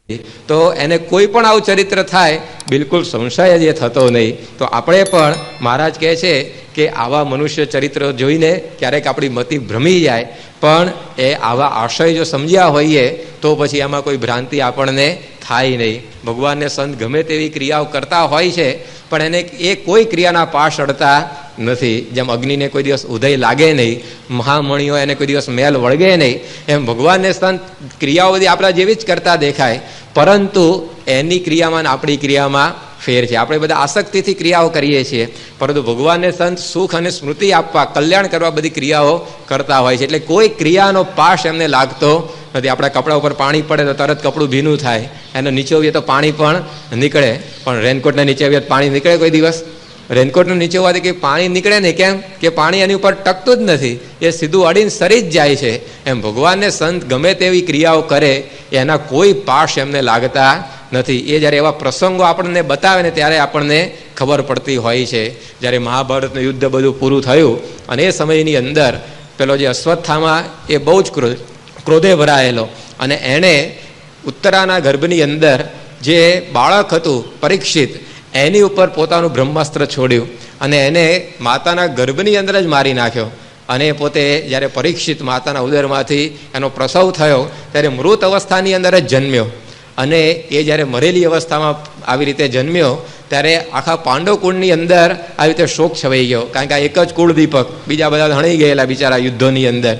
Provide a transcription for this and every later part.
તો એને કોઈ પણ આવું ચરિત્ર થાય બિલકુલ સંશય જ થતો નહીં. તો આપણે પણ મહારાજ કહે છે કે આવા મનુષ્ય ચરિત્ર જોઈને ક્યારેક આપણી મતિ ભ્રમી જાય, પણ એ આવા આશય જો સમજ્યા હોઈએ તો પછી આમાં કોઈ ભ્રાંતિ આપણને થાય નહીં. ભગવાનને સંત ગમે તેવી ક્રિયાઓ કરતા હોય છે, પણ એને એ કોઈ ક્રિયાના પાશ અડતા નથી. જેમ અગ્નિને કોઈ દિવસ ઉદય લાગે નહીં, મહામણીઓ એને કોઈ દિવસ મેલ વળગે નહીં, એમ ભગવાનને સંત ક્રિયાઓ બધી આપણા જેવી જ કરતા દેખાય, પરંતુ એની ક્રિયામાં આપણી ક્રિયામાં ફેર છે. આપણે બધા આસક્તિથી ક્રિયાઓ કરીએ છીએ, પરંતુ ભગવાનને સંત સુખ અને સ્મૃતિ આપવા, કલ્યાણ કરવા બધી ક્રિયાઓ કરતા હોય છે. એટલે કોઈ ક્રિયાનો પાશ એમને લાગતો નથી. આપણા કપડા ઉપર પાણી પડે તો તરત કપડું ભીનું થાય, એનો નીચોવીએ તો પાણી પણ નીકળે, પણ રેનકોટના નીચે પાણી નીકળે કોઈ દિવસ? રેનકોટનું નીચે હોવાથી કે પાણી નીકળે નહીં. કેમ કે પાણી એની ઉપર ટકતું જ નથી, એ સીધું અડીને સરી જ જાય છે. એમ ભગવાનને સંત ગમે તેવી ક્રિયાઓ કરે એના કોઈ પાશ એમને લાગતા નથી. એ જ્યારે એવા પ્રસંગો આપણને બતાવે ને ત્યારે આપણને ખબર પડતી હોય છે. જ્યારે મહાભારતનું યુદ્ધ બધું પૂરું થયું અને એ સમયની અંદર પેલો જે અશ્વત્થામા એ બહુ જ ક્રોધે ભરાયેલો, અને એણે ઉત્તરાના ગર્ભની અંદર જે બાળક હતું પરીક્ષિત, એની ઉપર પોતાનું બ્રહ્માસ્ત્ર છોડ્યું અને એને માતાના ગર્ભની અંદર જ મારી નાખ્યો. અને પોતે જ્યારે પરીક્ષિત માતાના ઉદરમાંથી એનો પ્રસવ થયો ત્યારે મૃત અવસ્થાની અંદર જ જન્મ્યો. અને એ જ્યારે મરેલી અવસ્થામાં આવી રીતે જન્મ્યો ત્યારે આખા પાંડવ કુળની અંદર આવી રીતે શોક છવાઈ ગયો, કારણ કે આ એક જ કુળદીપક, બીજા બધા હણી ગયેલા બિચારા યુદ્ધોની અંદર.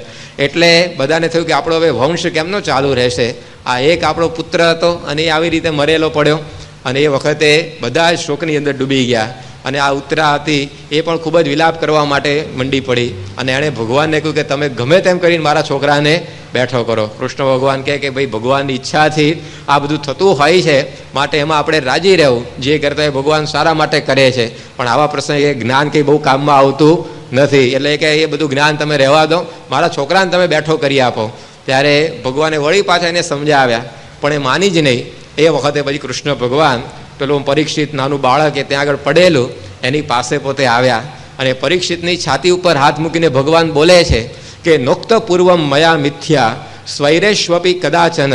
એટલે બધાને થયું કે આપણો હવે વંશ કેમનો ચાલુ રહેશે? આ એક આપણો પુત્ર હતો અને એ આવી રીતે મરેલો પડ્યો. અને એ વખતે બધા જ શોકની અંદર ડૂબી ગયા. અને આ ઉત્તરા હતી એ પણ ખૂબ જ વિલાપ કરવા માટે મંડી પડી, અને એણે ભગવાનને કહ્યું કે તમે ગમે તેમ કરીને મારા છોકરાને બેઠો કરો. કૃષ્ણ ભગવાન કહે કે ભાઈ ભગવાનની ઈચ્છાથી આ બધું થતું હોય છે, માટે એમાં આપણે રાજી રહેવું, જે કરતા એ ભગવાન સારા માટે કરે છે. પણ આવા પ્રસંગે જ્ઞાન કંઈ બહુ કામમાં આવતું નથી, એટલે કે એ બધું જ્ઞાન તમે રહેવા દો, મારા છોકરાને તમે બેઠો કરી આપો. ત્યારે ભગવાને વળી પાછા એને સમજાવ્યા, પણ એ માની જ નહીં. એ વખતે પછી કૃષ્ણ ભગવાન પેલું પરીક્ષિત નાનું બાળક એ ત્યાં આગળ પડેલું એની પાસે પોતે આવ્યા, અને પરીક્ષિતની છાતી ઉપર હાથ મૂકીને ભગવાન બોલે છે કે નોક્ત પૂર્વમ મયા મિથ્યા સ્વૈરેષ્વપી કદાચન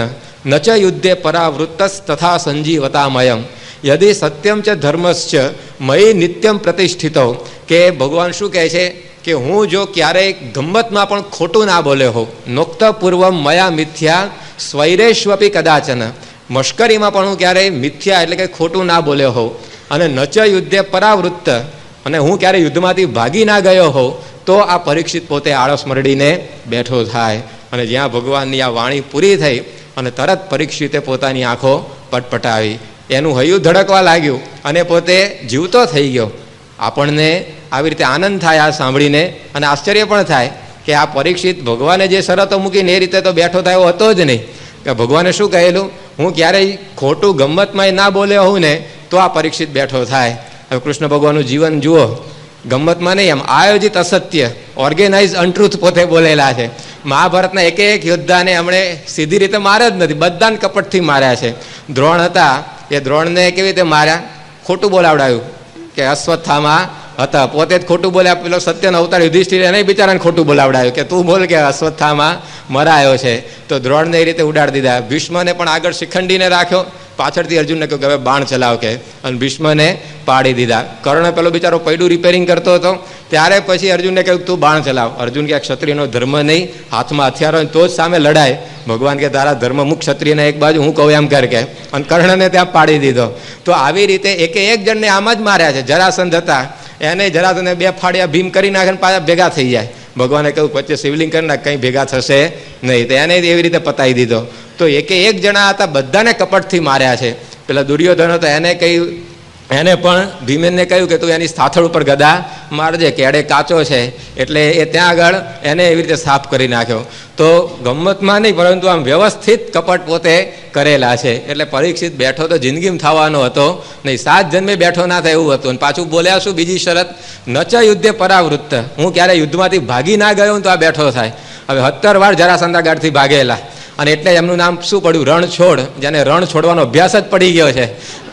ન ચ યુદ્ધે પરાવૃત્તસ તથા સંજીવતામયમ યદિ સત્યમ ચ ધર્મશ્ચ મયી નિત્યમ પ્રતિષ્ઠિતો. કે ભગવાન શું કહે છે કે હું જો ક્યારેય ગમ્મતમાં પણ ખોટું ના બોલ્યો હોઉં, નોક્ત પૂર્વમ મયા મિથ્યા સ્વૈરેષ્વપી કદાચન, મશ્કરીમાં પણ હું ક્યારેય મિથ્યા એટલે કે ખોટું ના બોલ્યો હોઉં, અને ન ચ યુદ્ધે પરાવૃત્ત, અને હું ક્યારેય યુદ્ધમાંથી ભાગી ના ગયો હોઉં, તો આ પરીક્ષિત પોતે આળસ મરડીને બેઠો થાય. અને જ્યાં ભગવાનની આ વાણી પૂરી થઈ અને તરત પરીક્ષિતે પોતાની આંખો પટપટાવી, એનું હૈયું ધડકવા લાગ્યું અને પોતે જીવતો થઈ ગયો. આપણને આવી રીતે આનંદ થાય આ સાંભળીને, અને આશ્ચર્ય પણ થાય કે આ પરીક્ષિત ભગવાને જે શરતો મૂકીને એ રીતે તો બેઠો થયો હતો જ નહીં. કે ભગવાને શું કહેલું, હું ક્યારેય ખોટું ગમ્મતમાં ના બોલ્યો હોઉં ને તો આ પરીક્ષિત બેઠો થાય. હવે કૃષ્ણ ભગવાનનું જીવન જુઓ, ગમ્મતમાં નહીં, એમ આયોજિત અસત્ય, ઓર્ગેનાઇઝ અનટ્રુથ પોતે બોલેલા છે. મહાભારતના એક એક યોદ્ધાને એમણે સીધી રીતે માર્યા જ નથી, બધાને કપટથી માર્યા છે. દ્રોણ હતા, એ દ્રોણને કેવી રીતે માર્યા? ખોટું બોલાવડાયું કે અશ્વત્થામા હતા, પોતે જ ખોટું બોલ્યા. પેલો સત્યનો અવતાર યુધિષ્ઠિર એને બિચારાને ખોટું બોલાવડાયું કે તું બોલ કે અશ્વત્થામા મરાયો છે. તો દ્રોણને એ રીતે ઉડાડી દીધા. ભીષ્મને પણ આગળ શિખંડીને રાખ્યો, પાછળથી અર્જુનને કહ્યું કે હવે બાણ ચલાવ કે, અને ભીષ્મને પાડી દીધા. કર્ણ પેલો બિચારો પૈડું રિપેરિંગ કરતો હતો, ત્યારે પછી અર્જુનને કહ્યું તું બાણ ચલાવ. અર્જુન કે ક્ષત્રિયનો ધર્મ નહીં, હાથમાં હથિયારો તો જ સામે લડાય. ભગવાન કે તારા ધર્મ મુખ ક્ષત્રિયને એક બાજુ, હું કહું એમ કર કે, અને કર્ણને ત્યાં પાડી દીધો. તો આવી રીતે એકે એક જણને આમ જ માર્યા છે. જરાસંધ હતા, એને જરાસંધને બે ફાડ્યા, ભીમ કરી નાખે ને પાછા ભેગા થઈ જાય. ભગવાને કહ્યું વચ્ચે શિવલિંગ કરી નાખ, કંઈ ભેગા થશે નહીં. તો એને એવી રીતે પતાવી દીધો. તો એકે એક જણા હતા, બધાને કપટથી માર્યા છે. પેલા દુર્યોધન હતો, એને કહ્યું, એને પણ ભીમેનને કહ્યું કે તું એની સાથળ ઉપર ગદા મારજે, કેડે કાચો છે. એટલે એ ત્યાં આગળ એને એવી રીતે સાફ કરી નાખ્યો. તો ગમ્મતમાં નહીં, પરંતુ આમ વ્યવસ્થિત કપટ પોતે કરેલા છે. એટલે પરીક્ષિત બેઠો તો જિંદગીમાં થવાનો હતો નહીં, 7 જન્મે બેઠો ના થાય એવું હતું. અને પાછું બોલ્યા શું બીજી શરત, ન ચ યુદ્ધે પરાવૃત્ત, હું ક્યારે યુદ્ધમાંથી ભાગી ના ગયો તો આ બેઠો થાય. હવે 17 વાર જરાસંધાગાઢથી ભાગેલા, અને એટલે એમનું નામ શું પડ્યું? રણછોડ, જેને રણ છોડવાનો અભ્યાસ જ પડી ગયો છે.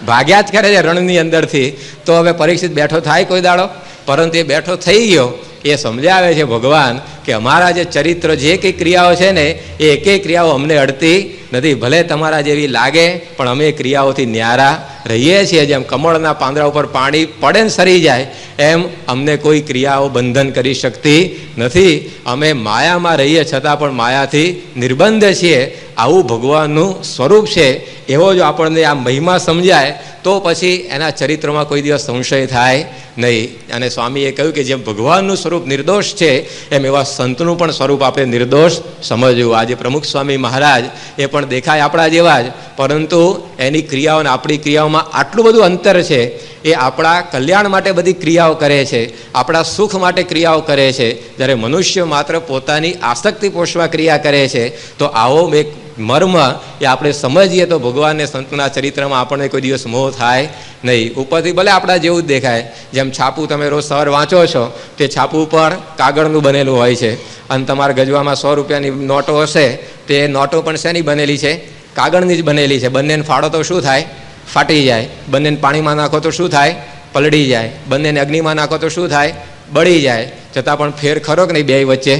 ભાગ્યા જ કરે છે રણની અંદરથી. તો હવે પરીક્ષિત બેઠો થાય કોઈ દાડો? પરંતુ એ બેઠો થઈ ગયો એ સમજાવે છે ભગવાન કે અમારા જે ચરિત્ર જે કંઈ ક્રિયાઓ છે ને એ એકેય ક્રિયાઓ અમને અડતી નથી. ભલે તમારા જેવી લાગે પણ અમે ક્રિયાઓથી ન્યારા રહીએ છીએ. જેમ કમળના પાંદડા ઉપર પાણી પડે ને સરી જાય એમ અમને કોઈ ક્રિયાઓ બંધન કરી શકતી નથી. અમે માયામાં રહીએ છતાં પણ માયાથી નિર્બંધ છીએ. આવું ભગવાનનું સ્વરૂપ છે. એવો જો આપણને આ મહિમા સમજાય તો પછી એના ચરિત્રમાં કોઈ દિવસ સંશય થાય નહીં. અને સ્વામીએ કહ્યું કે જેમ ભગવાનનું સ્વરૂપ નિર્દોષ છે એમ એવા સંતનું પણ સ્વરૂપ આપણે નિર્દોષ સમજવું. આજે પ્રમુખ સ્વામી મહારાજ એ પણ દેખાય આપણા જેવા જ, પરંતુ એની ક્રિયાઓ અને આપણી ક્રિયાઓમાં આટલું બધું અંતર છે. એ આપણા કલ્યાણ માટે બધી ક્રિયાઓ કરે છે, આપણા સુખ માટે ક્રિયાઓ કરે છે, જ્યારે મનુષ્ય માત્ર પોતાની આસક્તિ પોષવા ક્રિયા કરે છે. તો આવો એક મર્મ એ આપણે સમજીએ તો ભગવાનને સંતના ચરિત્રમાં આપણને કોઈ દિવસ મોહ થાય નહીં. ઉપરથી ભલે આપણા જેવું જ દેખાય. જેમ છાપું તમે રોજ સવાર વાંચો છો તે છાપું પર કાગળનું બનેલું હોય છે, અને તમારા ગજવામાં 100 રૂપિયાની નોટો હશે તે નોટો પણ શેની બનેલી છે? કાગળની જ બનેલી છે. બંનેને ફાડો તો શું થાય? ફાટી જાય. બંનેને પાણીમાં નાખો તો શું થાય? પલળી જાય. બંનેને અગ્નિમાં નાખો તો શું થાય? બળી જાય. છતાં પણ ફેર ખરો કે નહીં બે વચ્ચે?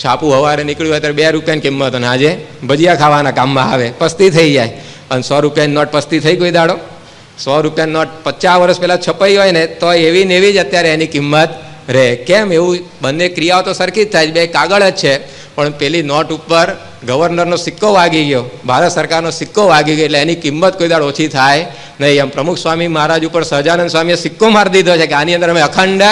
છાપું સવારે નીકળ્યું હોય ત્યારે 2 રૂપિયાની કિંમત, અને આજે ભજીયા ખાવાના કામમાં આવે, પસ્તી થઈ જાય. અને 100 રૂપિયાની નોટ પસ્તી થઈ કોઈ દાડો? 100 રૂપિયાની નોટ 50 વર્ષ પહેલાં છપાઈ હોય ને તો એવી ને એવી જ અત્યારે એની કિંમત રહે. કેમ એવું? બંને ક્રિયાઓ તો સરખી જ થાય, બે કાગળ જ છે. પણ પેલી નોટ ઉપર ગવર્નરનો સિક્કો વાગી ગયો, ભારત સરકારનો સિક્કો વાગી ગયો, એટલે એની કિંમત કોઈ દાડ ઓછી થાય નહીં. એમ પ્રમુખ સ્વામી મહારાજ ઉપર સહજાનંદ સ્વામીએ સિક્કો મારી દીધો છે કે આની અંદર અમે અખંડ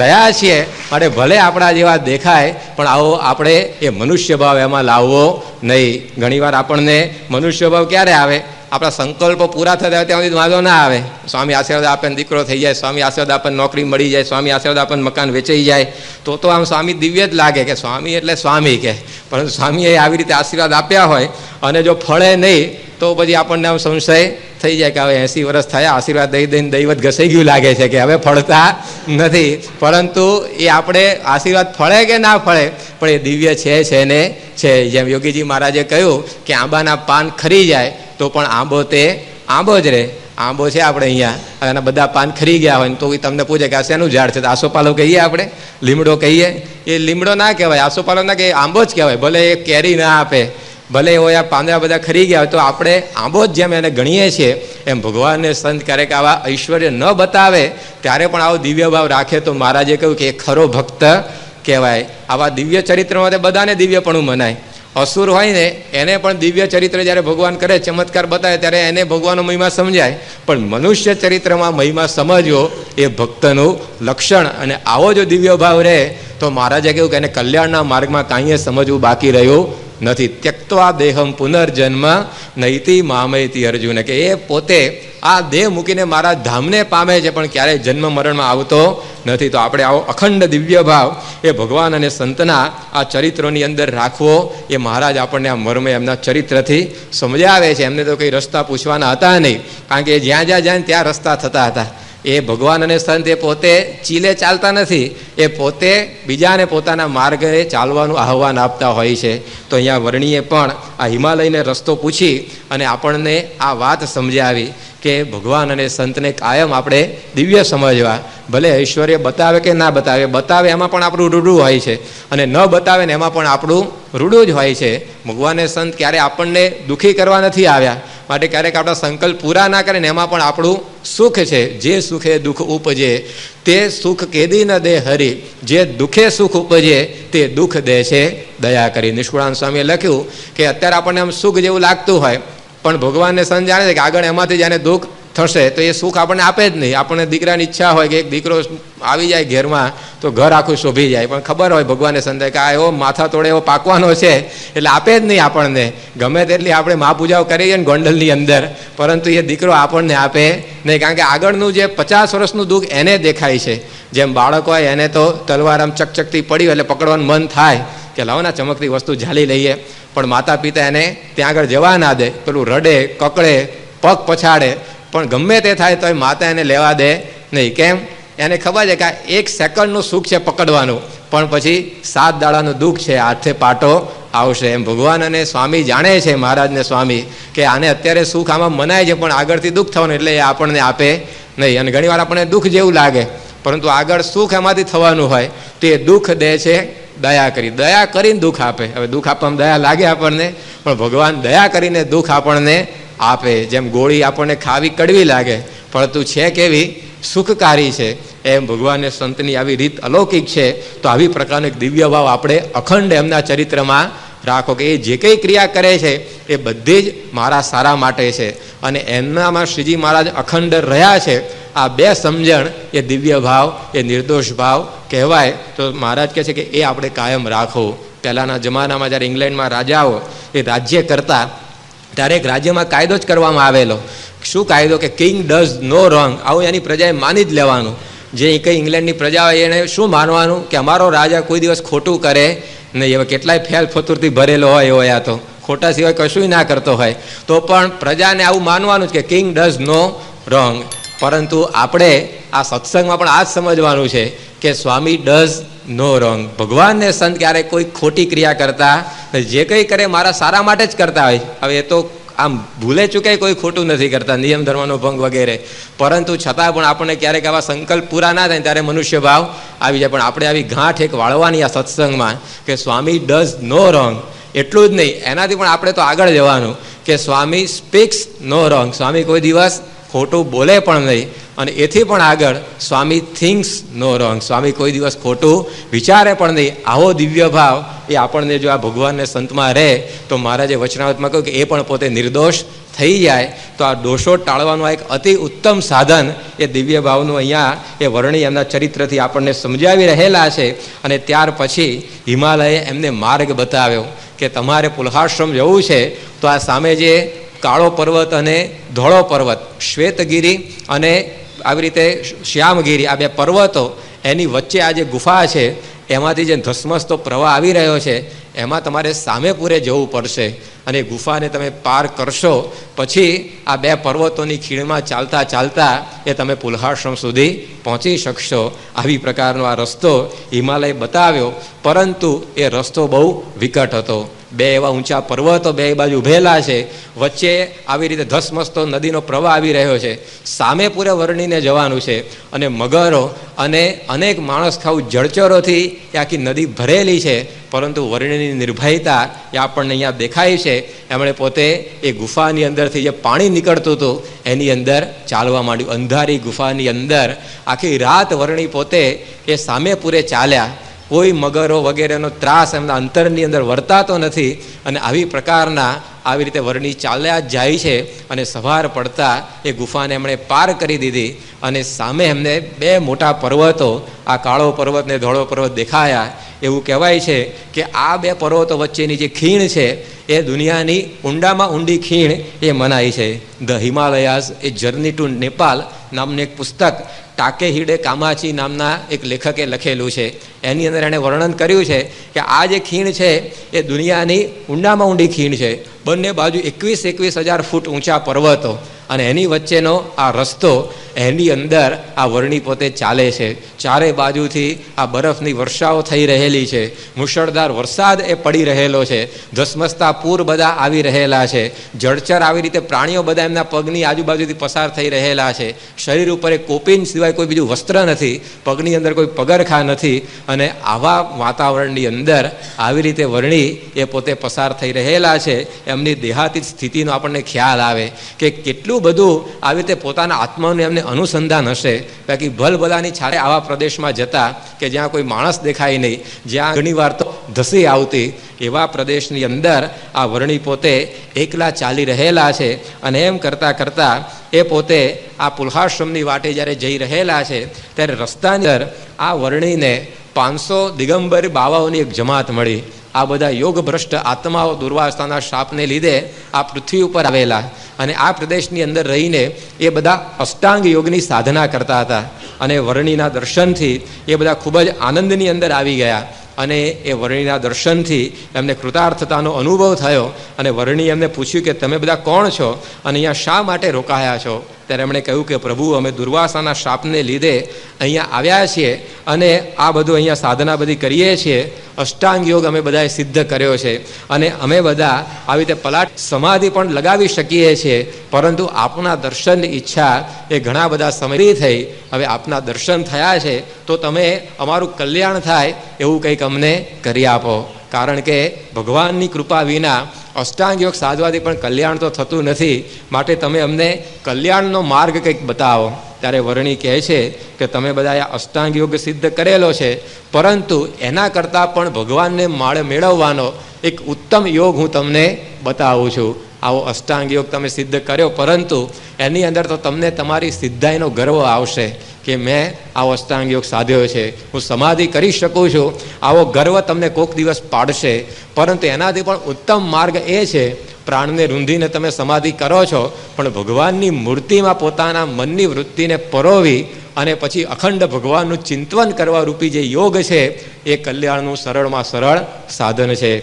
રહ્યા છીએ. માટે ભલે આપણા જેવા દેખાય પણ આવો આપણે એ મનુષ્ય ભાવ એમાં લાવવો નહીં. ઘણીવાર આપણને મનુષ્ય ભાવ ક્યારે આવે? આપણા સંકલ્પો પૂરા થતા ત્યાં સુધી વાંધો ના આવે. સ્વામી આશીર્વાદ આપે દીકરો થઈ જાય, સ્વામી આશીર્વાદ આપે નોકરી મળી જાય, સ્વામી આશીર્વાદ આપે મકાન વેચાઈ જાય, તો આમ સ્વામી દિવ્ય જ લાગે કે સ્વામી એટલે સ્વામી કે. પરંતુ સ્વામીએ આવી રીતે આશીર્વાદ આપ્યા હોય અને જો ફળે નહીં તો પછી આપણને આમ સંશય થઈ જાય કે હવે 80 વર્ષ થયા આશીર્વાદ દઈ દઈને દૈવત ઘસાઈ ગયું લાગે છે કે હવે ફળતા નથી. પરંતુ એ આપણે આશીર્વાદ ફળે કે ના ફળે પણ એ દિવ્ય છે ને છે. જેમ યોગીજી મહારાજે કહ્યું કે આંબાના પાન ખરી જાય તો પણ આંબો તે આંબો જ રહે. આંબો છે આપણે અહીંયા અને બધા પાન ખરી ગયા હોય તો તમને પૂછે કે આ શેનું ઝાડ છે? તો આસોપાલો કહીએ આપણે, લીમડો કહીએ? એ લીમડો ના કહેવાય, આસોપાલો ના કહેવાય, આંબો જ કહેવાય. ભલે એ કેરી ના આપે, ભલે એવો આ પાંદડા બધા ખરી ગયા હોય તો આપણે આંબો જ જેમ એને ગણીએ છીએ એમ ભગવાનને સંત ક્યારેક આવા ઐશ્વર્ય ન બતાવે ત્યારે પણ આવો દિવ્ય ભાવ રાખે તો મહારાજે કહ્યું કે એ ખરો ભક્ત કહેવાય. આવા દિવ્ય ચરિત્રમાં બધાને દિવ્યપણું મનાય. અસુર હોય ને એને પણ દિવ્ય ચરિત્ર જ્યારે ભગવાન કરે, ચમત્કાર બતાવે ત્યારે એને ભગવાનનો મહિમા સમજાય. પણ મનુષ્ય ચરિત્રમાં મહિમા સમજવો એ ભક્તનું લક્ષણ. અને આવો જો દિવ્ય ભાવ રહે તો મહારાજે કહ્યું કે એને કલ્યાણના માર્ગમાં કાંઈ સમજવું બાકી રહ્યું નથી. ત્યક્ત્વા દેહમ પુનર્જન્મ નૈતિ મામયતિ અર્જુન, કે એ પોતે આ દેહ મૂકીને મારા ધામને પામે છે પણ ક્યારેય જન્મ મરણમાં આવતો નથી. તો આપણે આવો અખંડ દિવ્ય ભાવ એ ભગવાન અને સંતના આ ચરિત્રોની અંદર રાખવો એ મહારાજ આપણને આ મર્મે એમના ચરિત્રથી સમજાવે છે. એમને તો કંઈ રસ્તા પૂછવાના હતા નહીં, કારણ કે જ્યાં જ્યાં જાય ત્યાં રસ્તા થતા હતા. એ ભગવાન અને સંત એ પોતે ચીલે ચાલતા નથી, એ પોતે બીજાને પોતાના માર્ગે ચાલવાનું આહ્વાન આપતા હોય છે. તો અહીંયા વર્ણીએ પણ આ હિમાલયને રસ્તો પૂછી અને આપણને આ વાત સમજાવી કે ભગવાન અને સંતને કાયમ આપણે દિવ્ય સમજવા. ભલે ઐશ્વર્ય બતાવે કે ના બતાવે, બતાવે એમાં પણ આપણું રૂડું હોય છે, અને ન બતાવે ને એમાં પણ આપણું રૂડું જ હોય છે. ભગવાન અને સંત ક્યારે આપણને દુઃખી કરવા નથી આવ્યા, માટે ક્યારેક આપણા સંકલ્પ પૂરા ના કરે ને એમાં પણ આપણું સુખ છે. જે સુખે દુઃખ ઉપજે તે સુખ કેદી ન દે હરી, જે દુઃખે સુખ ઉપજે તે દુઃખ દે છે દયા કરી. નિષ્કુળાનંદ સ્વામીએ લખ્યું કે અત્યારે આપણને આમ સુખ જેવું લાગતું હોય પણ ભગવાનને સંત જાણે છે કે આગળ એમાંથી જાણે દુઃખ થશે તો એ સુખ આપણને આપે જ નહીં. આપણને દીકરાની ઈચ્છા હોય કે એક દીકરો આવી જાય ઘરમાં તો ઘર આખું શોભી જાય, પણ ખબર હોય ભગવાનને સંત કે આ એવો માથા તોડે એવો પાકવાનો છે એટલે આપે જ નહીં આપણને. ગમે તેટલી આપણે મા પૂજાઓ કરીએ ને ગોંડલની અંદર, પરંતુ એ દીકરો આપણને આપે નહીં, કારણ કે આગળનું જે 50 વર્ષનું દુઃખ એને દેખાય છે. જેમ બાળક હોય એને તો તલવાર આમ ચકચકતી પડી એટલે પકડવાનું મન થાય કે લાવો ના ચમકતી વસ્તુ ઝાલી લઈએ, પણ માતા પિતા એને ત્યાં આગળ જવા ના દે, પેલું રડે કકડે પગ પછાડે, પણ ગમે તે થાય તો માતા એને લેવા દે નહીં. કેમ? એને ખબર છે કે આ 1 સેકન્ડનું સુખ છે પકડવાનું, પણ પછી 7 દાડાનું દુઃખ છે, હાથે પાટો આવશે. એમ ભગવાન અને સ્વામી જાણે છે, મહારાજને સ્વામી, કે આને અત્યારે સુખ આમાં મનાય છે પણ આગળથી દુઃખ થવાનું એટલે એ આપણને આપે નહીં. અને ઘણીવાર આપણને દુઃખ જેવું લાગે પરંતુ આગળ સુખ એમાંથી થવાનું હોય તો એ દુઃખ દે છે દયા કરીને દુઃખ આપે. હવે દુઃખ આપવામાં દયા લાગે આપણને, પણ ભગવાન દયા કરીને દુઃખ આપણને આપે. જેમ ગોળી આપણને ખાવી કડવી લાગે, પરંતુ છે કેવી સુખકારી છે, એમ ભગવાનને સંતની આવી રીત અલૌકિક છે. તો આવી પ્રકારનો એક દિવ્ય ભાવ આપણે અખંડ એમના ચરિત્રમાં રાખો કે એ જે કંઈ ક્રિયા કરે છે એ બધી જ મારા સારા માટે છે. અને એમનામાં શ્રીજી મહારાજ અખંડ રહ્યા છે. આ બે સમજણ એ દિવ્ય ભાવ, એ નિર્દોષ ભાવ કહેવાય. તો મહારાજ કહે છે કે એ આપણે કાયમ રાખો. પહેલાંના જમાનામાં જ્યારે ઇંગ્લેન્ડમાં રાજાઓ એ રાજ્ય કરતા ત્યારે એક રાજ્યમાં કાયદો જ કરવામાં આવેલો. શું કાયદો કે કિંગ ડઝ નો રોંગ, આવું એની પ્રજાએ માની જ લેવાનું. જે કંઈ ઇંગ્લેન્ડની પ્રજા હોય એને શું માનવાનું કે અમારો રાજા કોઈ દિવસ ખોટું કરે નહીં. હવે કેટલાય ફેલ ફતુરથી ભરેલો હોય એવો યા તો ખોટા સિવાય કશું ના કરતો હોય, તો પણ પ્રજાને આવું માનવાનું જ કે કિંગ ડઝ નો રોંગ. પરંતુ આપણે આ સત્સંગમાં પણ આ જ સમજવાનું છે કે સ્વામી ડઝ નો રોંગ. ભગવાનને સંત ક્યારેક કોઈ ખોટી ક્રિયા કરતા, જે કંઈ કરે મારા સારા માટે જ કરતા હોય. હવે એ તો આમ ભૂલે ચૂકે કોઈ ખોટું નથી કરતા, નિયમ ધર્મનો ભંગ વગેરે, પરંતુ છતાં પણ આપણને ક્યારેક આવા સંકલ્પ પૂરા ના થાય ત્યારે મનુષ્ય ભાવ આવી જાય. પણ આપણે આવી ગાંઠ એક વાળવાની આ સત્સંગમાં કે સ્વામી ડઝ નો રોંગ. એટલું જ નહીં, એનાથી પણ આપણે તો આગળ જવાનું કે સ્વામી સ્પીક્સ નો રોંગ. સ્વામી કોઈ દિવસ ખોટું બોલે પણ નહીં. અને એથી પણ આગળ સ્વામી થિંક્સ નો રોંગ. સ્વામી કોઈ દિવસ ખોટું વિચારે પણ નહીં. આવો દિવ્ય ભાવ એ આપણને જો આ ભગવાનને સંતમાં રહે તો મહારાજે વચનાવતમાં કહ્યું કે એ પણ પોતે નિર્દોષ થઈ જાય. તો આ દોષો ટાળવાનું એક અતિ ઉત્તમ સાધન એ દિવ્ય ભાવનું અહીંયા એ વર્ણિ એમના ચરિત્રથી આપણને સમજાવી રહેલા છે. અને ત્યાર પછી હિમાલયે એમને માર્ગ બતાવ્યો કે તમારે પુલહાશ્રમ જવું છે તો આ સામે જે કાળો પર્વત અને ધોળો પર્વત, શ્વેતગીરી અને આવી રીતે શ્યામગીરી, આ બે પર્વતો એની વચ્ચે આ જે ગુફા છે એમાંથી જે ધસમસતો પ્રવાહ આવી રહ્યો છે એમાં તમારે સામે પૂરે જવું પડશે. અને ગુફાને તમે પાર કરશો પછી આ બે પર્વતોની ખીણમાં ચાલતા ચાલતા એ તમે પુલહાશ્રમ સુધી પહોંચી શકશો. આવી પ્રકારનો આ રસ્તો હિમાલય બતાવ્યો, પરંતુ એ રસ્તો બહુ વિકટ હતો. બે એવા ઊંચા પર્વતો બે બાજુ ઉભેલા છે, વચ્ચે આવી રીતે ધસમસતો નદીનો પ્રવાહ આવી રહ્યો છે. સામે પૂરે વર્ણીને જવાનું છે અને મગરો અને અનેક માણસ ખાવ જળચરોથી એ આખી નદી ભરેલી છે. પરંતુ વર્ણિની નિર્ભયતા એ આપણને અહીંયા દેખાય છે. એમણે પોતે એ ગુફાની અંદરથી જે પાણી નીકળતું હતું એની અંદર ચાલવા માંડ્યું. અંધારી ગુફાની અંદર આખી રાત વર્ણિ પોતે એ સામે પૂરે ચાલ્યા. કોઈ મગરો વગેરેનો ત્રાસ એમના અંતરની અંદર વર્તાતો નથી. અને આવી પ્રકારના આવી રીતે વર્ણિ ચાલ્યા જ જાય છે. અને સવાર પડતા એ ગુફાને એમણે પાર કરી દીધી. અને સામે એમને બે મોટા પર્વતો, આ કાળો પર્વત ને ધોળો પર્વત દેખાયા. એવું કહેવાય છે કે આ બે પર્વતો વચ્ચેની જે ખીણ છે એ દુનિયાની ઊંડામાં ઊંડી ખીણ એ મનાય છે. The Himalayas A journey two Nepal નામનું એક પુસ્તક ટાકેહિડે કામાચી નામના એક લેખકે લખેલું છે. એની અંદર એણે વર્ણન કર્યું છે કે આ જે ખીણ છે એ દુનિયાની ઊંડામાં ઊંડી ખીણ છે. બંને બાજુ 21,000 ફૂટ ઊંચા પર્વતો અને એની વચ્ચેનો આ રસ્તો, એની અંદર આ વર્ણિ પોતે ચાલે છે. ચારે બાજુથી આ બરફની વર્ષાઓ થઈ રહેલી છે. મુશળધાર વરસાદ એ પડી રહેલો છે. ધસમસતા પૂર બધા આવી રહેલા છે. જળચર આવી રીતે પ્રાણીઓ બધા એમના પગની આજુબાજુથી પસાર થઈ રહેલા છે. શરીર ઉપર એક કોપીન સિવાય કોઈ બીજું વસ્ત્ર નથી. પગની અંદર કોઈ પગરખા નથી. અને આવા વાતાવરણની અંદર આવી રીતે વર્ણિ એ પોતે પસાર થઈ રહેલા છે. એમની દેહાતીત સ્થિતિનો આપણને ખ્યાલ આવે કે કેટલું બધું આવી રીતે પોતાના આત્માનું એમને અનુસંધાન હશે. બાકી ભલભલાની છારે આવા પ્રદેશમાં જતા કે જ્યાં કોઈ માણસ દેખાય નહીં, જ્યાં ઘણી વાર તો ધસી આવતી, એવા પ્રદેશની અંદર આ વર્ણિ પોતે એકલા ચાલી રહેલા છે. અને એમ કરતાં કરતાં એ પોતે આ પુલહાશ્રમની વાટે જ્યારે જઈ રહેલા છે ત્યારે રસ્તાની અંદર આ વર્ણિને 500 દિગંબર બાવાઓની એક જમાત મળી. આ બધા યોગભ્રષ્ટ આત્માઓ દુર્વાસનાના શાપને લીધે આ પૃથ્વી ઉપર આવેલા અને આ પ્રદેશની અંદર રહીને એ બધા અષ્ટાંગ યોગની સાધના કરતા હતા. અને વર્ણિના દર્શનથી એ બધા ખૂબ જ આનંદની અંદર આવી ગયા. અને એ વર્ણિના દર્શનથી એમને કૃતાર્થતાનો અનુભવ થયો. અને વર્ણિ એમને પૂછ્યું કે તમે બધા કોણ છો અને અહીંયા શા માટે રોકાયા છો? ત્યારે એમણે કહ્યું કે પ્રભુ, અમે દુર્વાસાના શાપને લીધે અહીંયા આવ્યા છીએ અને આ બધું અહીંયા સાધના બધી કરીએ છીએ, અષ્ટાંગ યોગ અમે બધાએ સિદ્ધ કર્યો છે અને અમે બધા આવી રીતે પલાટ સમાધિ પણ લગાવી શકીએ છીએ, પરંતુ આપના દર્શનની ઈચ્છા એ ઘણા બધા સમયથી થઈ. હવે આપના દર્શન થયા છે તો તમે અમારું કલ્યાણ થાય એવું કંઈક અમને કરી આપો, કારણ કે ભગવાનની કૃપા વિના અષ્ટાંગ યોગ સાધવાથી પણ કલ્યાણ તો થતું નથી, માટે તમે અમને કલ્યાણનો માર્ગ કંઈક બતાવો. ત્યારે વર્ણી કહે છે કે તમે બધા અષ્ટાંગ યોગ સિદ્ધ કરેલો છે, પરંતુ એના કરતાં પણ ભગવાનને મેળવવાનો એક ઉત્તમ યોગ હું તમને બતાવું છું. આવો અષ્ટાંગ યોગ તમે સિદ્ધ કર્યો, પરંતુ એની અંદર તો તમને તમારી સિદ્ધાઈનો ગર્વ આવશે કે મેં આવો અષ્ટાંગ યોગ સાધ્યો છે, હું સમાધિ કરી શકું છું, આવો ગર્વ તમને કોઈક દિવસ પાડશે. પરંતુ એનાથી પણ ઉત્તમ માર્ગ એ છે, પ્રાણને રૂંધીને તમે સમાધિ કરો છો, પણ ભગવાનની મૂર્તિમાં પોતાના મનની વૃત્તિને પરોવી અને પછી અખંડ ભગવાનનું ચિંતન કરવા રૂપી જે યોગ છે એ કલ્યાણનું સરળમાં સરળ સાધન છે.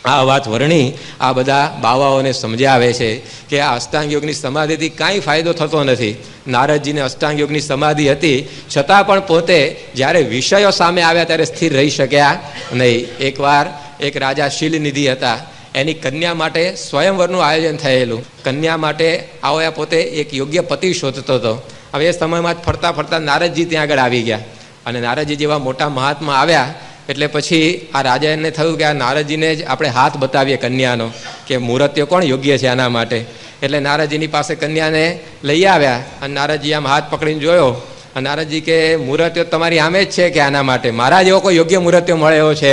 આ વાત વર્ણી આ બધા બાવાઓને સમજાવે છે કે આ અષ્ટાંગ યોગની સમાધિથી કાંઈ ફાયદો થતો નથી. નારદજીને અષ્ટાંગ યોગની સમાધિ હતી, છતાં પણ પોતે જ્યારે વિષયો સામે આવ્યા ત્યારે સ્થિર રહી શક્યા નહીં. એકવાર એક રાજા શીલનિધિ હતા, એની કન્યા માટે સ્વયંવરનું આયોજન થયેલું. કન્યા માટે આવ્યા પોતે એક યોગ્ય પતિ શોધતો હતો. હવે એ સમયમાં જ ફરતા ફરતા નારદજી ત્યાં આગળ આવી ગયા અને નારદજી જેવા મોટા મહાત્મા આવ્યા એટલે પછી આ રાજાને થયું કે આ નારદજીને જ આપણે હાથ બતાવીએ કન્યાનો, કે મુહૂર્ત્યો કોણ યોગ્ય છે આના માટે. એટલે નારદજીની પાસે કન્યાને લઈ આવ્યા અને નારદજી આમ હાથ પકડીને જોયો અને નારદજી કે મુહૂર્ત્યો તમારી આમે જ છે કે આના માટે? મારા જેવો કોઈ યોગ્ય મુહૂર્ત્યો મળે એવો છે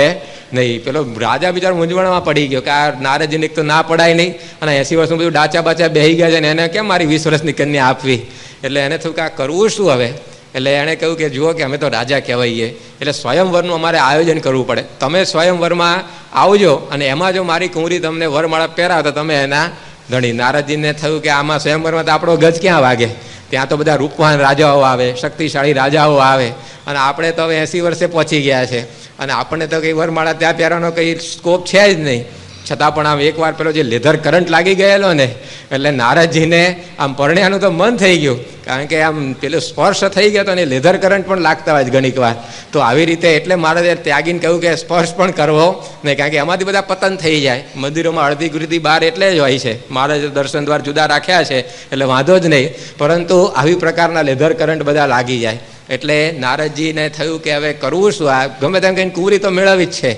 નહીં. પેલો રાજા બિચારો મૂંઝવણમાં પડી ગયો કે આ નારદજીને તો ના પડાય નહીં અને 80 વર્ષનું બધું ડાચા બાચા બેહી ગયા છે ને એને કેમ મારી 20 વર્ષની કન્યા આપવી? એટલે એને થયું કે આ કરવું શું હવે? એટલે એણે કહ્યું કે જુઓ કે અમે તો રાજા કહેવાઈએ, એટલે સ્વયંવરનું અમારે આયોજન કરવું પડે. તમે સ્વયંવરમાં આવજો અને એમાં જો મારી કુંવરી તમને વરમાળા પહેરાવે તો તમે એના ધણી. નારદજીને થયું કે આમાં સ્વયંવરમાં તો આપણો ગજ ક્યાં વાગે? ત્યાં તો બધા રૂપવાન રાજાઓ આવે, શક્તિશાળી રાજાઓ આવે અને આપણે તો હવે 80 વર્ષે પહોંચી ગયા છે અને આપણને તો કંઈ વરમાળા ત્યાં પહેરવાનો કંઈ સ્કોપ છે જ નહીં. છતાં પણ આમ એકવાર પેલો જે લેધર કરંટ લાગી ગયેલો ને એટલે નારદજીને આમ પરણ્યાનું તો મન થઈ ગયું, કારણ કે આમ પેલો સ્પર્શ થઈ ગયો હતો ને લેધર કરંટ પણ લાગતા હોય ઘણીક વાર. તો આવી રીતે એટલે મહારાજે ત્યાગીને કહ્યું કે સ્પર્શ પણ કરવો નહીં, કારણ કે એમાંથી બધા પતન થઈ જાય. મંદિરોમાં અડધી ગુરુથી બહાર એટલે જ હોય છે, મહારાજે દર્શન દ્વાર જુદા રાખ્યા છે એટલે વાંધો જ નહીં, પરંતુ આવી પ્રકારના લેધર કરંટ બધા લાગી જાય. એટલે નારદજીને થયું કે હવે કરવું શું? આ ગમે તેમ કહીને કુંવરી તો મેળવી જ છે.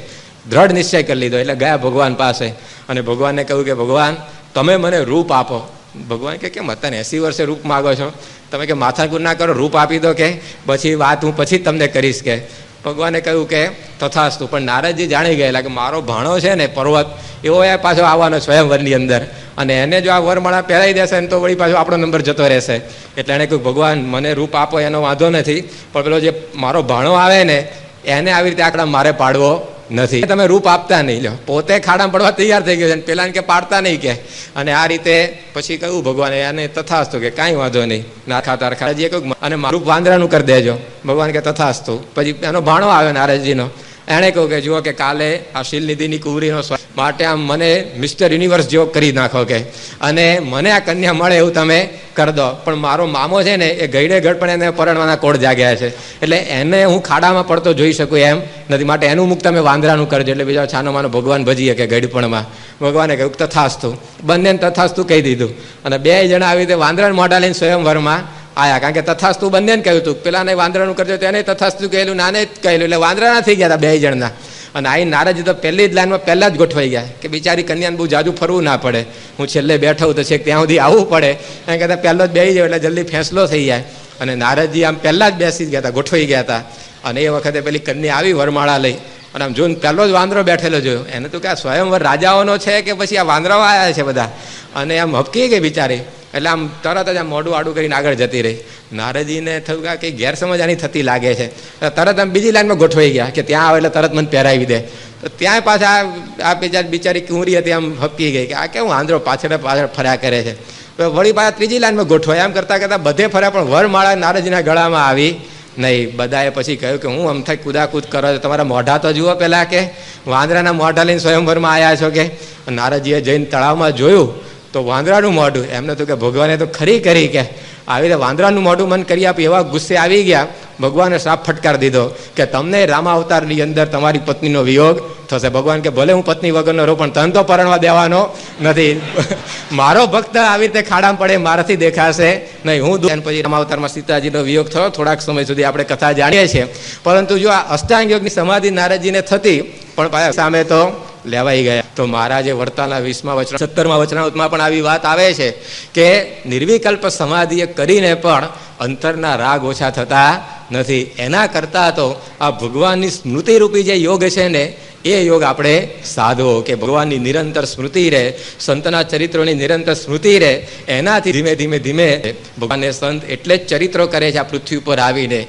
દ્રઢ નિશ્ચય કરી લીધો. એટલે ગયા ભગવાન પાસે અને ભગવાનને કહ્યું કે ભગવાન તમે મને રૂપ આપો. ભગવાન કે કેમ હતા 80 વર્ષે રૂપ માગો છો? તમે કે માથાકૂટ ના કરો, રૂપ આપી દો કે પછી વાત હું પછી તમને કરીશ કે. ભગવાને કહ્યું કે તથાસ્તુ. પણ નારદજી જાણી ગયેલા કે મારો ભાણો છે ને પર્વત, એવો એ પાછો આવવાનો સ્વયંવરની અંદર અને એને જો આ વરમાળા પહેરાવી દેશે ને તો વળી પાછો આપણો નંબર જતો રહેશે. એટલે એણે કહ્યું ભગવાન મને રૂપ આપો એનો વાંધો નથી, પણ પેલો જે મારો ભાણો આવે ને એને આવી રીતે આંકડા મારે પાડવો નથી. તમે રૂપ આપતા નહીં. લો પોતે ખાડામાં પડવા તૈયાર થઈ ગયો છે, પેલા કે પાડતા નહીં કે. અને આ રીતે પછી કહ્યું ભગવાને એને તથાસ્તુ કે કાંઈ વાંધો નહીં, ના ખાતા નારદજીએ કહ્યું અને મારું વાંદરાનું કરી દેજો. ભગવાન કે તથાસ્તુ. પછી એનો ભાણો આવ્યો નારદજીનો, એણે કહ્યું કે જુઓ કે કાલે આ શીલનિધિની કુંવરીનો માટે આમ મને મિસ્ટર યુનિવર્સ જેવો કરી નાખો કે, અને મને આ કન્યા મળે એવું તમે કરી દો. પણ મારો મામો છે ને એ ગઈડે ગઢ પણ એને પરણવાના કોડ જાગ્યા છે, એટલે એને હું ખાડામાં પડતો જોઈ શકું એમ નથી, માટે એનું મુખ તમે વાંદરાનું કરજો. એટલે બીજા છાનો માનો ભગવાન ભજીએ કે ગઈડપણમાં. ભગવાને કહ્યું તથાસ્તુ. બંનેને તથાસ્તુ કહી દીધું અને 2 જણા આવી રીતે વાંદરાને મોઢા લઈને સ્વયંવરમાં આયા, કારણ કે તથાસ્તુ બંનેને કહ્યું હતું. પેલાને વાંદરાનું કરજો તો એને તથાસ્તુ કહેલું, નાને જ કહેલું, એટલે વાંદરાના થઈ ગયા હતા 2 જણના. અને આઈ નારદજી તો પહેલી જ લાઈનમાં પહેલા જ ગોઠવાઈ ગયા કે બિચારી કન્યાને બહુ જાજુ ફરવું ના પડે, હું છેલ્લે બેઠો તો છેક ત્યાં સુધી આવવું પડે એમ કહેતા પહેલો જ બેસી જાય એટલે જલ્દી ફેંસલો થઈ જાય. અને નારદજી આમ પહેલા જ બેસી જ ગયા હતા, ગોઠવાઈ ગયા હતા. અને એ વખતે પેલી કન્યા આવી વરમાળા લઈ અને આમ જોઈને પહેલો જ વાંદરો બેઠેલો જોયો. એને તો કે આ સ્વયંવર રાજાઓનો છે કે પછી આ વાંદરાઓ આવ્યા છે બધા, અને આમ હપકી ગઈ બિચારી. એટલે આમ તરત જ આમ મોઢું આડું કરીને આગળ જતી રહી. નારદજીને થયું કે કંઈ ગેરસમજ આની થતી લાગે છે. તરત આમ બીજી લાઈનમાં ગોઠવાઈ ગયા કે ત્યાં આવે એટલે તરત મને પહેરાવી દે. તો ત્યાં પાછા આ બિચારી કુંવરી હતી આમ હપકી ગઈ કે આ કેવું વાંદરો પાછળ પાછળ ફર્યા કરે છે. તો વળી પાછા ત્રીજી લાઈનમાં ગોઠવાય. એમ કરતાં કરતાં બધે ફર્યા પણ વરમાળા નારદજીના ગળામાં આવી નહીં. બધાએ પછી કહ્યું કે હું અમથાઈ કુદાકૂદ કરો છો, તમારા મોઢા તો જુઓ પહેલાં કે વાંદરાના મોઢા લઈને સ્વયંવરમાં આવ્યા છો કે. નારદજીએ જઈને તળાવમાં જોયું તો વાંદરાનું મોઢું. એમને તો કે ભગવાને તો ખરી કરી કે આવી રીતે વાંદરાનું મોઢું મન કરી આપ્યું, એવા ગુસ્સે આવી ગયા. ભગવાને શ્રાપ ફટકાર દીધો કે તમને રામાવતારની અંદર તમારી પત્નીનો વિયોગ થશે. ભગવાન કે ભલે હું પત્ની વગરનો રહું પણ તન તો પરણવા દેવાનો નથી. મારો ભક્ત આવી રીતે ખાડામાં પડે મારાથી દેખાશે નહીં, હું. પછી રામાવતારમાં સીતાજીનો વિયોગ થયો. થોડાક સમય સુધી આપણે કથા જાણીએ છીએ. પરંતુ જો આ અષ્ટાંગ યોગની સમાધિ નારદજીને થતી પણ સામે તો લેવાઈ ગયા. તો મહારાજે વર્તાના 20મા વચન 17મા વચનામૃતમાં પણ આવી વાત આવે છે કે નિર્વિકલ્પ સમાધિ કરીને પણ અંતરના રાગ ઓછા થતા નથી. એના કરતાં તો આ ભગવાનની સ્મૃતિરૂપી જે યોગ છે ને એ યોગ આપણે સાધવો, કે ભગવાનની નિરંતર સ્મૃતિ રહે, સંતના ચરિત્રોની નિરંતર સ્મૃતિ રહે. એનાથી ધીમે ધીમે ધીમે ભગવાનને સંત એટલે જ ચરિત્રો કરે છે આ પૃથ્વી ઉપર આવીને.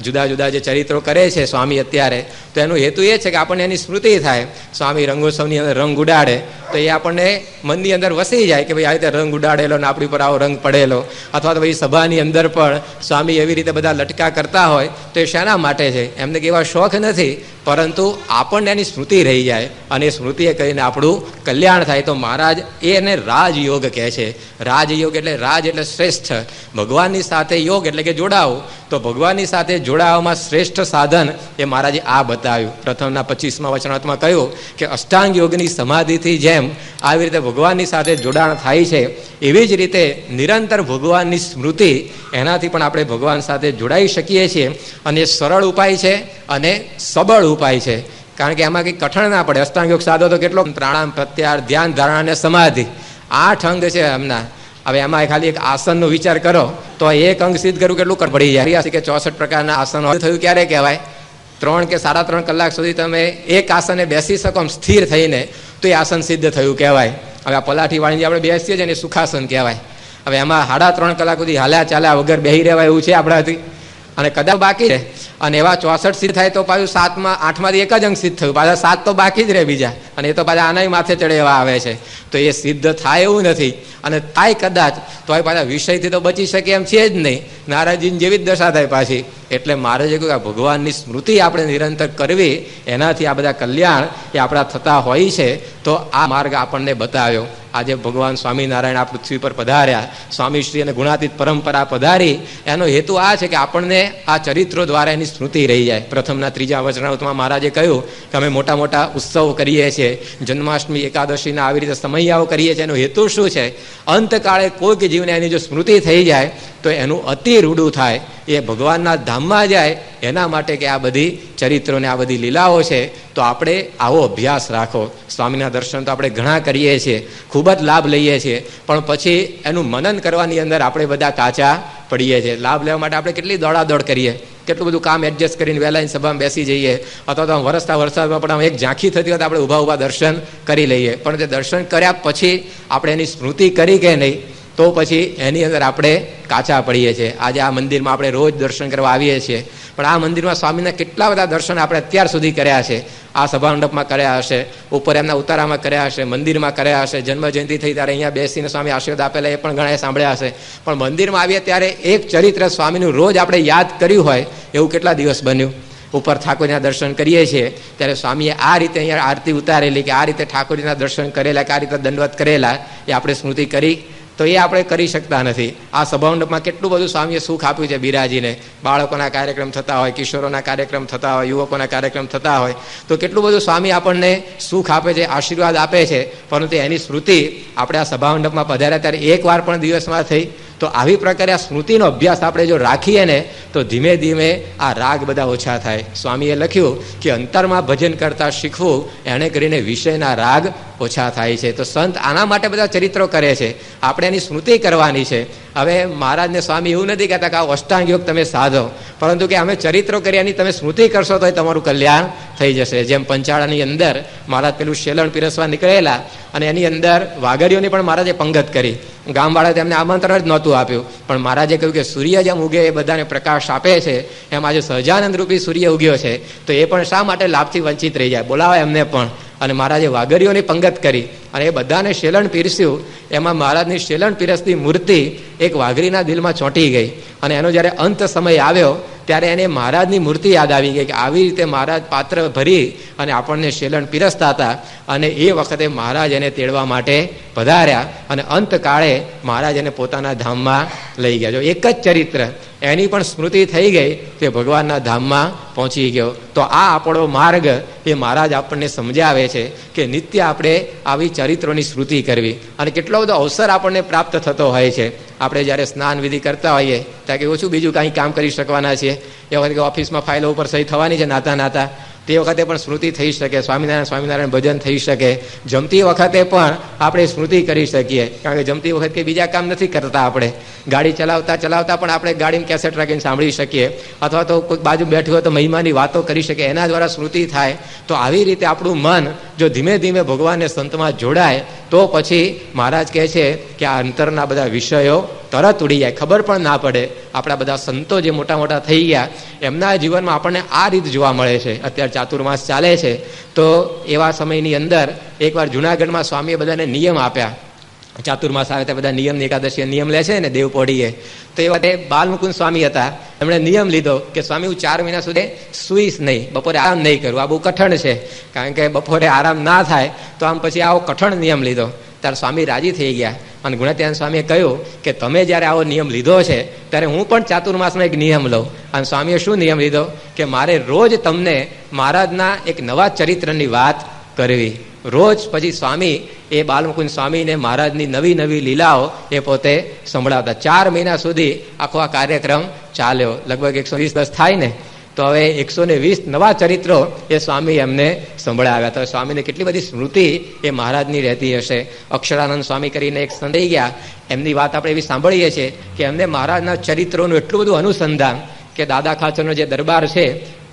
જુદા જુદા જે ચરિત્રો કરે છે સ્વામી અત્યારે, તો એનો હેતુ એ છે કે આપણને એની સ્મૃતિ થાય. સ્વામી રંગોત્સવની અંદર રંગ ઉડાડે તો એ આપણને મનની અંદર વસી જાય કે ભાઈ આ રીતે રંગ ઉડાડેલો ને આપણી પર આવો રંગ પડેલો. અથવા તો ભાઈ સભાની અંદર પણ સ્વામી એવી રીતે બધા લટકા કરતા હોય તો એ શાના માટે છે? એમને કેવા શોખ નથી, પરંતુ આપણને એની સ્મૃતિ રહી જાય અને એ સ્મૃતિએ કહીને આપણું કલ્યાણ થાય. તો મહારાજ એને રાજયોગ કહે છે. રાજયોગ એટલે રાજ એટલે શ્રેષ્ઠ, ભગવાનની સાથે યોગ એટલે કે જોડાવું. તો ભગવાનની સાથે જોડાવામાં શ્રેષ્ઠ સાધન એ મહારાજે આ બતાવ્યું. પ્રથમના 25મા વચનામૃતમાં કહ્યું કે અષ્ટાંગ યોગની સમાધિથી જેમ આવી રીતે ભગવાનની સાથે જોડાણ થાય છે, એવી જ રીતે નિરંતર ભગવાનની સ્મૃતિ, એનાથી પણ આપણે ભગવાન સાથે જોડાઈ શકીએ છીએ. અને સરળ ઉપાય છે અને સબળ ઉપાય છે, કારણ કે એમાં કંઈ કઠણ ના પડે. અષ્ટાંગ યોગ સાધો તો કેટલો પ્રાણાયામ, પ્રત્યાહાર, ધ્યાન, ધારણા અને સમાધિ, 8 અંગ છે એમના. હવે એમાં ખાલી એક આસનનો વિચાર કરો તો એક અંગ સિદ્ધ કરવું કેટલું પડી જાય. કે 64 પ્રકારના આસનો થયું ક્યારે કહેવાય? 3 કે 3.5 કલાક સુધી તમે એક આસને બેસી શકો સ્થિર થઈને તો એ આસન સિદ્ધ થયું કહેવાય. હવે આ પલાઠી વાળીને આપણે બેસીએ છીએ ને સુખાસન કહેવાય. હવે એમાં 3.5 કલાક સુધી હાલ્યા ચાલ્યા વગર બેસી રહેવાય એવું છે આપણાથી? અને કદાચ બાકી છે. અને એવા 64 સિદ્ધ થાય તો પાછું 7માં 8માંથી એક જ અંગ સિદ્ધ થયું, પાછા 7 તો બાકી જ રહે બીજા, અને એ તો પાછા આનાય માથે ચડે એવા આવે છે. તો એ સિદ્ધ થાય એવું નથી. અને થાય કદાચ તો એ પાછા વિષયથી તો બચી શકે એમ છે જ નહીં. નારાયણજીની જેવી જ દશા થાય પાછી. એટલે મહારાજે કહ્યું કે ભગવાનની સ્મૃતિ આપણે નિરંતર કરવી, એનાથી આ બધા કલ્યાણ એ આપણા થતા હોય છે. તો આ માર્ગ આપણને બતાવ્યો. આજે ભગવાન સ્વામિનારાયણ આ પૃથ્વી પર પધાર્યા, સ્વામીશ્રી અને ગુણાતીત પરંપરા પધારી, એનો હેતુ આ છે કે આપણને આ ચરિત્રો દ્વારા એની સ્મૃતિ રહી જાય. પ્રથમના 3જા વચનામૃતમાં મહારાજે કહ્યું કે અમે મોટા મોટા ઉત્સવ કરીએ છીએ, જન્માષ્ટમી, એકાદશીના આવી રીતે સમૈયાઓ કરીએ છીએ. એનો હેતુ શું છે? અંતકાળે કોઈક જીવને એની જો સ્મૃતિ થઈ જાય તો એનું અતિ રૂડું થાય, એ ભગવાનના ધામમાં જાય. એના માટે કે આ બધી ચરિત્રોને આ બધી લીલાઓ છે. તો આપણે આવો અભ્યાસ રાખો. સ્વામીના દર્શન તો આપણે ઘણા કરીએ છીએ, ખૂબ જ લાભ લઈએ છીએ, પણ પછી એનું મનન કરવાની અંદર આપણે બધા કાચા પડીએ છીએ. લાભ લેવા માટે આપણે કેટલી દોડાદોડ કરીએ, કેટલું બધું કામ એડજસ્ટ કરીને વહેલા સભામાં બેસી જઈએ, અથવા તો વરસતા વરસાદમાં પણ એક ઝાંખી થતી હોય તો આપણે ઊભા દર્શન કરી લઈએ. પણ તે દર્શન કર્યા પછી આપણે એની સ્મૃતિ કરી કે નહીં, તો પછી એની અંદર આપણે કાચા પડીએ છીએ. આજે આ મંદિરમાં આપણે રોજ દર્શન કરવા આવીએ છીએ, પણ આ મંદિરમાં સ્વામીના કેટલા બધા દર્શન આપણે અત્યાર સુધી કર્યા છે. આ સભામંડપમાં કર્યા હશે, ઉપર એમના ઉતારામાં કર્યા હશે, મંદિરમાં કર્યા હશે, જન્મ જયંતિ થઈ ત્યારે અહીંયા બેસીને સ્વામી આશીર્વાદ આપેલા એ પણ ઘણા સાંભળ્યા હશે. પણ મંદિરમાં આવીએ ત્યારે એક ચરિત્ર સ્વામીનું રોજ આપણે યાદ કર્યું હોય એવું કેટલા દિવસ બન્યું? ઉપર ઠાકોરના દર્શન કરીએ છીએ ત્યારે સ્વામીએ આ રીતે અહીંયા આરતી ઉતારેલી, કે આ રીતે ઠાકોરના દર્શન કરેલા, કે આ રીતે દંડવત કરેલા, એ આપણે સ્મૃતિ કરી તો એ આપણે કરી શકતા નથી. આ સભામંડપમાં કેટલું બધું સ્વામીએ સુખ આપ્યું છે બિરાજીને. બાળકોના કાર્યક્રમ થતા હોય, કિશોરોના કાર્યક્રમ થતા હોય, યુવકોના કાર્યક્રમ થતા હોય, તો કેટલું બધું સ્વામી આપણને સુખ આપે છે, આશીર્વાદ આપે છે. પરંતુ એની સ્મૃતિ આપણે આ સભામંડપમાં પધાર્યા ત્યારે એકવાર પણ દિવસમાં થઈ. તો આવી પ્રકારે આ સ્મૃતિનો અભ્યાસ આપણે જો રાખીએ ને તો ધીમે ધીમે આ રાગ બધા ઓછા થાય. સ્વામીએ લખ્યું કે અંતરમાં ભજન કરતા શીખવું, એણે કરીને વિષયના રાગ ઓછા થાય છે. તો સંત આના માટે બધા ચરિત્રો કરે છે, આપણે એની સ્મૃતિ કરવાની છે. હવે મહારાજને સ્વામી એવું નથી કહેતા કે આ અષ્ટાંગ યોગ તમે સાધો, પરંતુ કે અમે ચરિત્રો કરી એની તમે સ્મૃતિ કરશો તો તમારું કલ્યાણ થઈ જશે. જેમ પંચાળાની અંદર મહારાજ પેલું શેલણ પીરસવા નીકળેલા અને એની અંદર વાઘરીઓની પણ મહારાજે પંગત કરી. ગામવાળાએ તેમને આમંત્રણ જ નહોતું આપ્યું, પણ મહારાજે કહ્યું કે સૂર્ય જેમ ઉગે એ બધાને પ્રકાશ આપે છે, એમ આજે સહજાનંદ રૂપી સૂર્ય ઉગ્યો છે, તો એ પણ શા માટે લાભથી વંચિત રહી જાય? બોલાવે એમને પણ. અને મહારાજે વાઘરીઓની પંગત કરી અને એ બધાને શેલણ પીરસ્યું. એમાં મહારાજની શેલણ પીરસતી મૂર્તિ એક વાઘરીના દિલમાં ચોંટી ગઈ. અને એનો જ્યારે અંત સમય આવ્યો ત્યારે એને મહારાજની મૂર્તિ યાદ આવી ગઈ કે આવી રીતે મહારાજ પાત્ર ભરી અને આપણને શેલણ પીરસતા હતા. અને એ વખતે મહારાજ એને તેડવા માટે પધાર્યા અને અંતકાળે મહારાજ એને પોતાના ધામમાં લઈ ગયા. જો એક જ ચરિત્ર એની પણ સ્મૃતિ થઈ ગઈ તે ભગવાનના ધામમાં પહોંચી ગયો. તો આ આપણો માર્ગ એ મહારાજ આપણને સમજાવે છે કે નિત્ય આપણે આવી ચરિત્રોની સ્મૃતિ કરવી. અને કેટલો બધો અવસર આપણને પ્રાપ્ત થતો હોય છે. આપણે જ્યારે સ્નાન વિધિ કરતા હોઈએ ત્યાં કે ઓછું બીજું કાંઈ કામ કરી શકવાના છીએ, એ વખતે ઓફિસમાં ફાઇલો ઉપર સહી થવાની છે નાતા નાતા, તે વખતે પણ સ્મૃતિ થઈ શકે, સ્વામિનારાયણ ભજન થઈ શકે. જમતી વખતે પણ આપણે સ્મૃતિ કરી શકીએ, કારણ કે જમતી વખતે બીજા કામ નથી કરતા. આપણે ગાડી ચલાવતા ચલાવતા પણ આપણે ગાડીમાં કેસેટ રાખીને સાંભળી શકીએ, અથવા તો કોઈક બાજુ બેઠું હોય તો મહિમાની વાતો કરી શકીએ, એના દ્વારા સ્મૃતિ થાય. તો આવી રીતે આપણું મન જો ધીમે ધીમે ભગવાનને સંતમાં જોડાય તો પછી મહારાજ કહે છે કે આ અંતરના બધા વિષયો તરત ઉડી જાય, ખબર પણ ના પડે. આપણા બધા સંતો જે મોટા મોટા થઈ ગયા એમના જીવનમાં આપણને આ રીત જોવા મળે છે. અત્યારે ચાતુર્માસ ચાલે છે, તો એવા સમયની અંદર એકવાર જુનાગઢમાં સ્વામીએ બધાને નિયમ આપ્યા. ચાતુર્માસ આવે ત્યાં બધા નિયમની એકાદશી નિયમ લે છે ને દેવપોઢીએ, તો એ વખતે બાલમુકુંદ સ્વામી હતા. એમણે નિયમ લીધો કે સ્વામી હું 4 મહિના સુધી સુઈશ નહીં, બપોરે આરામ નહીં કરું. આ બહુ કઠણ છે, કારણ કે બપોરે આરામ ના થાય તો આમ પછી આવો કઠણ નિયમ લીધો. ત્યારે સ્વામી રાજી થઈ ગયા અને ગુણાત્યાન સ્વામીએ કહ્યું કે તમે જ્યારે આવો નિયમ લીધો છે ત્યારે હું પણ ચાતુર્માસનો એક નિયમ લઉં. અને સ્વામીએ શું નિયમ લીધો કે મારે રોજ તમને મહારાજના એક નવા ચરિત્રની વાત કરવી. રોજ પછી સ્વામી એ બાલમુકુંદ સ્વામીને મહારાજની નવી નવી લીલાઓ એ પોતે સંભળાવતા. 4 મહિના સુધી આખો આ કાર્યક્રમ ચાલ્યો. લગભગ 120 થાય ને, તો હવે 120 નવા ચરિત્રો એ સ્વામી એમને સંભળાવ્યા. તો સ્વામીને કેટલી બધી સ્મૃતિ એ મહારાજની રહેતી હશે. અક્ષરાનંદ સ્વામી કરીને એક સંત થઈ ગયા, એમની વાત આપણે એવી સાંભળીએ છીએ કે એમને મહારાજના ચરિત્રોનું એટલું બધું અનુસંધાન કે દાદા ખાચરનો જે દરબાર છે,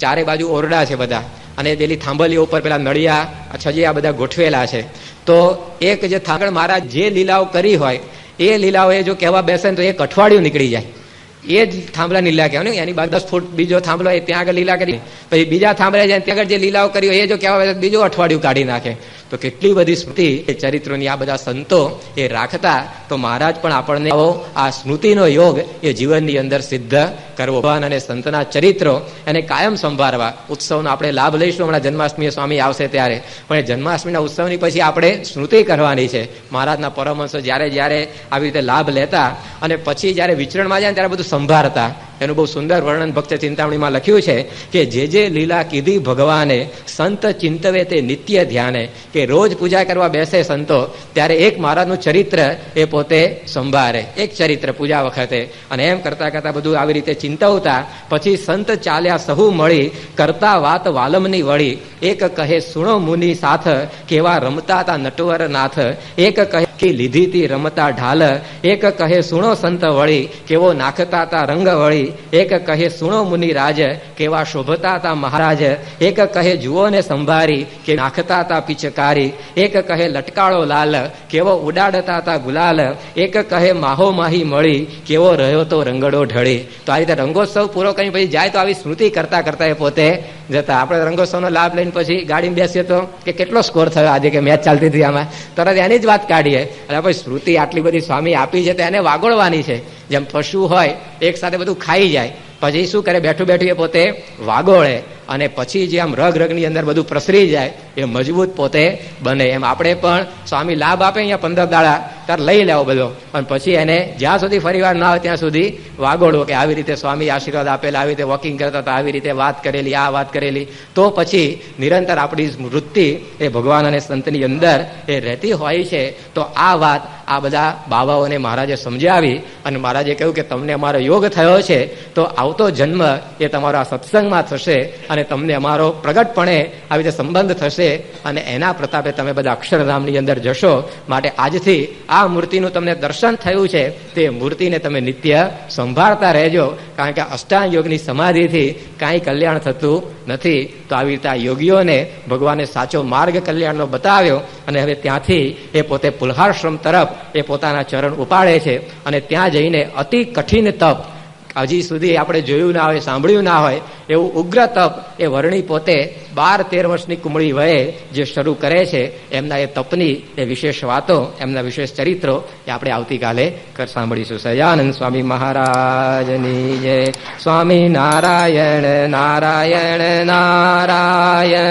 ચારે બાજુ ઓરડા છે બધા, અને પેલી થાંભલીઓ ઉપર પેલા નળિયા છજિયા બધા ગોઠવેલા છે. તો એક જે થાંગળ મહારાજ જે લીલાઓ કરી હોય એ લીલાઓ એ જો કહેવા બેસે ને તો એક અઠવાડિયું નીકળી જાય. એ જ થાંભલા લીલા કહેવાય ને, એની બાદ 10 ફૂટ બીજો થાંભલો એ ત્યાં આગળ લીલા કરી, પછી બીજા થાંભલે જાય ત્યાં આગળ જે લીલાઓ કરી હોય એ જો કહેવા બીજું અઠવાડિયું કાઢી નાખે. તો કેટલી બધી સ્મૃતિ એ ચરિત્રોની આ બધા સંતો એ રાખતા. તો મહારાજ પણ આપણને આ સ્મૃતિનો યોગ એ જીવનની અંદર સિદ્ધ કરવો. ભગવાન અને સંતના ચરિત્રો એને કાયમ સંભાળવા. ઉત્સવનો આપણે લાભ લઈશું. હમણાં જન્માષ્ટમી સ્વામી આવશે ત્યારે, પણ એ જન્માષ્ટમીના ઉત્સવની પછી આપણે સ્મૃતિ કરવાની છે. મહારાજના પરમહંસો જ્યારે જ્યારે આવી રીતે લાભ લેતા અને પછી જ્યારે વિચરણમાં જાય ત્યારે બધું સંભાળતા. એનું બહુ સુંદર વર્ણન ભક્ત ચિંતામણીમાં લખ્યું છે કે જે લીલા કીધી ભગવાને સંત ચિંતવે તે નિત્ય ધ્યાને, કે રોજ પૂજા કરવા બેસે સંતો ત્યારે એક મહારાજનું ચરિત્ર એ પોતે સંભાળે, એક ચરિત્ર પૂજા વખતે. અને એમ કરતા કરતા બધું આવી રીતે ચિંતવતા. પછી સંત ચાલ્યા સહુ મળી, કરતા વાત વાલમની વળી, એક કહે સુણો મુનિ સાથ, કેવા રમતા તા નટવર નાથ, એક કહે કે લીધી તી રમતા ઢાલ, એક કહે સુણો સંત વળી, કેવો નાખતા તા રંગ વળી, એક કહે સુણો મુનિ રાજ, કેવા શોભતા તા મહારાજ, એક કહે જુઓ ને સંભારી, કે નાખતા તા પિચકારી, એક કહે લટકાળો લાલ, કેવો ઉડાડતા તા ગુલાલ, એક કહે માહો માહી મળી, કેવો રહ્યો તો રંગડો ઢળી. તો આ રીતે રંગોત્સવ પૂરો કરી પછી જાય તો આવી સ્મૃતિ કરતા કરતા એ પોતે જતા. આપણે રંગોત્સવનો લાભ લઈને પછી ગાડીમાં બેસીએ તો કે કેટલો સ્કોર થયો આજે, કે મેચ ચાલતી હતી આમાં, તરત એની જ વાત કાઢીએ. અને પછી સ્મૃતિ આટલી બધી સ્વામી આપી છે તો એને વાગોળવાની છે. જેમ પશુ હોય એક સાથે બધું ખાઈ જાય, પછી શું કરે, બેઠું બેઠું એ પોતે વાગોળે, અને પછી જે આમ રગની અંદર બધું પ્રસરી જાય એ મજબૂત પોતે બને. એમ આપણે પણ સ્વામી લાભ આપે અહીંયા 15 દાડા ત્યારે લઈ લેવો બધો, અને પછી એને જ્યાં સુધી ફરીવાર ના આવે ત્યાં સુધી વાગોળવો કે આવી રીતે સ્વામી આશીર્વાદ આપેલા, આવી રીતે વોકિંગ કરતા હતા, આવી રીતે વાત કરેલી, આ વાત કરેલી. તો પછી નિરંતર આપણી વૃત્તિ એ ભગવાન અને સંતની અંદર એ રહેતી હોય છે. તો આ વાત આ બધા બાબાઓને મહારાજે સમજાવી અને મહારાજે કહ્યું કે તમને અમારો યોગ થયો છે તો આવતો જન્મ એ તમારો આ સત્સંગમાં થશે અને તમને અમારો પ્રગટપણે આવી રીતે સંબંધ થશે અને એના પ્રતાપે તમે બધા અક્ષરધામની અંદર જશો. માટે આજથી આ મૂર્તિનું તમને દર્શન થયું છે તે મૂર્તિને તમે નિત્ય સંભાળતા રહેજો, કારણ કે અષ્ટાંગ યોગની સમાધિથી કાંઈ કલ્યાણ થતું નથી. તો આવી રીતે આ યોગીઓને ભગવાને સાચો માર્ગ કલ્યાણનો બતાવ્યો અને હવે ત્યાંથી એ પોતે પુલહાશ્રમ તરફ એ પોતાના ચરણ ઉપાડે છે અને ત્યાં જઈને અતિ કઠિન તપ, હજી સુધી આપણે જોયું ના હોય, સાંભળ્યું ના હોય એવું ઉગ્ર તપ એ વર્ણી પોતે 12-13 વર્ષની કુમળી વયે જે શરૂ કરે છે. એમના એ તપની એ વિશેષ વાતો, એમના વિશેષ ચરિત્રો એ આપણે આવતીકાલે સાંભળીશું. સહજાનંદ સ્વામી મહારાજની જય. સ્વામી નારાયણ નારાયણ નારાયણ.